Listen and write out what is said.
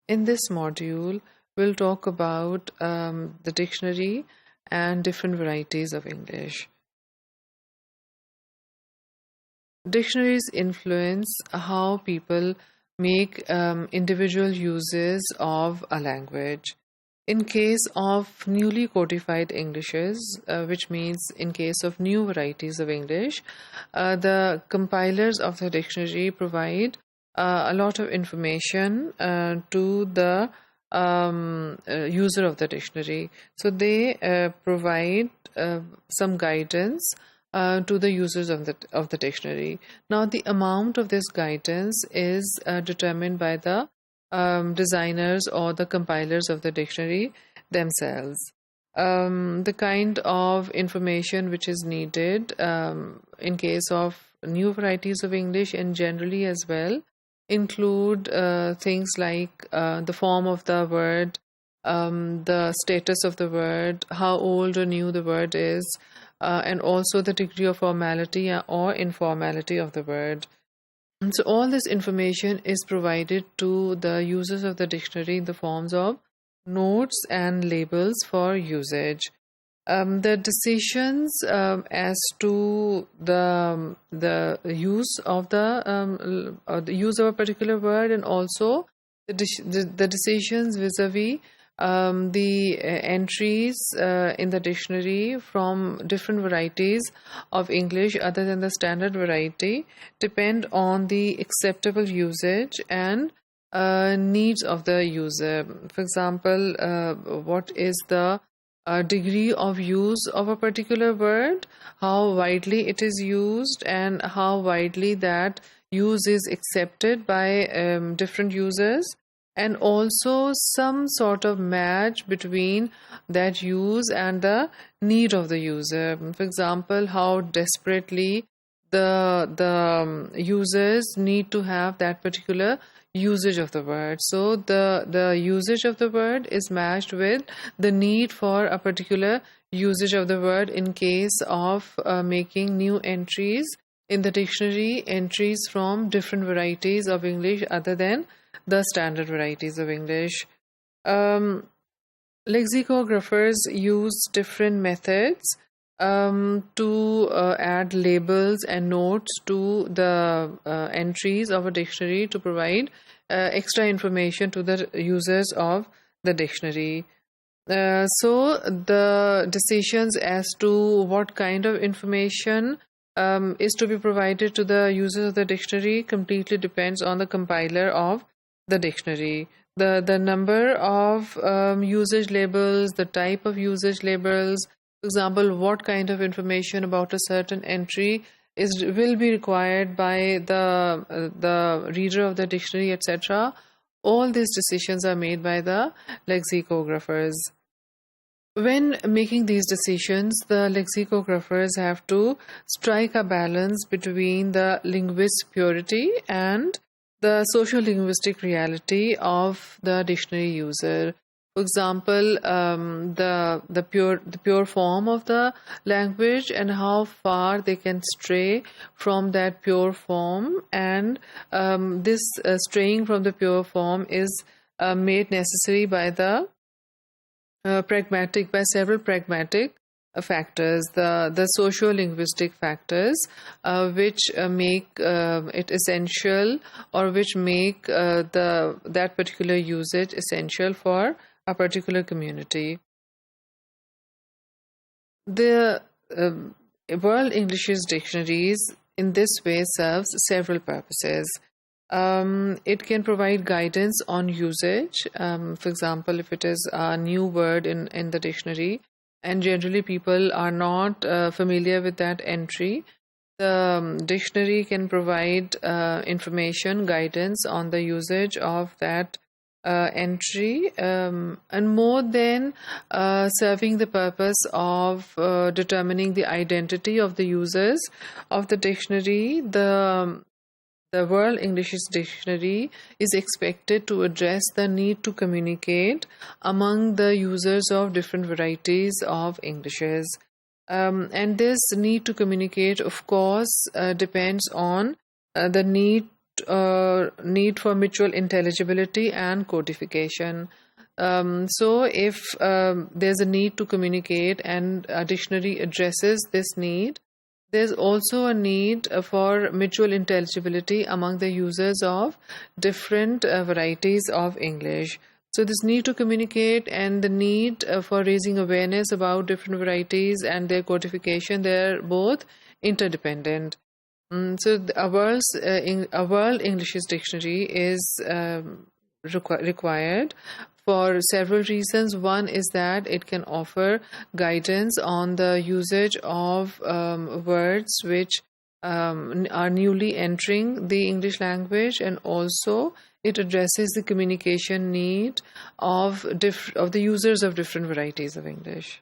In this module, we'll talk about the dictionary and different varieties of English. Dictionaries influence how people make individual uses of a language. In case of newly codified Englishes, which means in case of new varieties of English, the compilers of the dictionary provide a lot of information to the user of the dictionary. So they provide some guidance to the users of the dictionary. Now, the amount of this guidance is determined by the designers or the compilers of the dictionary themselves. The kind of information which is needed in case of new varieties of English and generally as well include things like the form of the word, the status of the word, how old or new the word is, and also the degree of formality or informality of the word. And so all this information is provided to the users of the dictionary in the forms of notes and labels for usage. The decisions as to the use of the use of a particular word, and also the decisions vis-a-vis the entries in the dictionary from different varieties of English other than the standard variety depend on the acceptable usage and needs of the user. For example, what is the degree of use of a particular word, how widely it is used, and how widely that use is accepted by different users, and also some sort of match between that use and the need of the user. For example, how desperately the users need to have that particular usage of the word. So the usage of the word is matched with the need for a particular usage of the word in case of making new entries in the dictionary, entries from different varieties of English other than the standard varieties of English. Lexicographers use different methods to add labels and notes to the entries of a dictionary to provide extra information to the users of the dictionary. So the decisions as to what kind of information is to be provided to the users of the dictionary completely depends on the compiler of the dictionary. The number of usage labels, the type of usage labels, for example, what kind of information about a certain entry will be required by the reader of the dictionary, etc. All these decisions are made by the lexicographers. When making these decisions, the lexicographers have to strike a balance between the linguist's purity and the socio-linguistic reality of the dictionary user. For example, the pure form of the language and how far they can stray from that pure form, and this straying from the pure form is made necessary by the by several pragmatic factors, the socio-linguistic factors, which make it essential, or which make that particular usage essential for a particular community. The World English's dictionaries in this way serves several purposes. It can provide guidance on usage. For example, if it is a new word in the dictionary and generally people are not familiar with that entry, the dictionary can provide information, guidance on the usage of that entry, and more than serving the purpose of determining the identity of the users of the dictionary, the World English's dictionary is expected to address the need to communicate among the users of different varieties of Englishes. And this need to communicate, of course, depends on the need need for mutual intelligibility and codification. So if there's a need to communicate and a dictionary addresses this need, there's also a need for mutual intelligibility among the users of different varieties of English. So this need to communicate and the need for raising awareness about different varieties and their codification, they're both interdependent. So a World English Dictionary is required for several reasons. One is that it can offer guidance on the usage of words which are newly entering the English language, and also it addresses the communication need of the users of different varieties of English.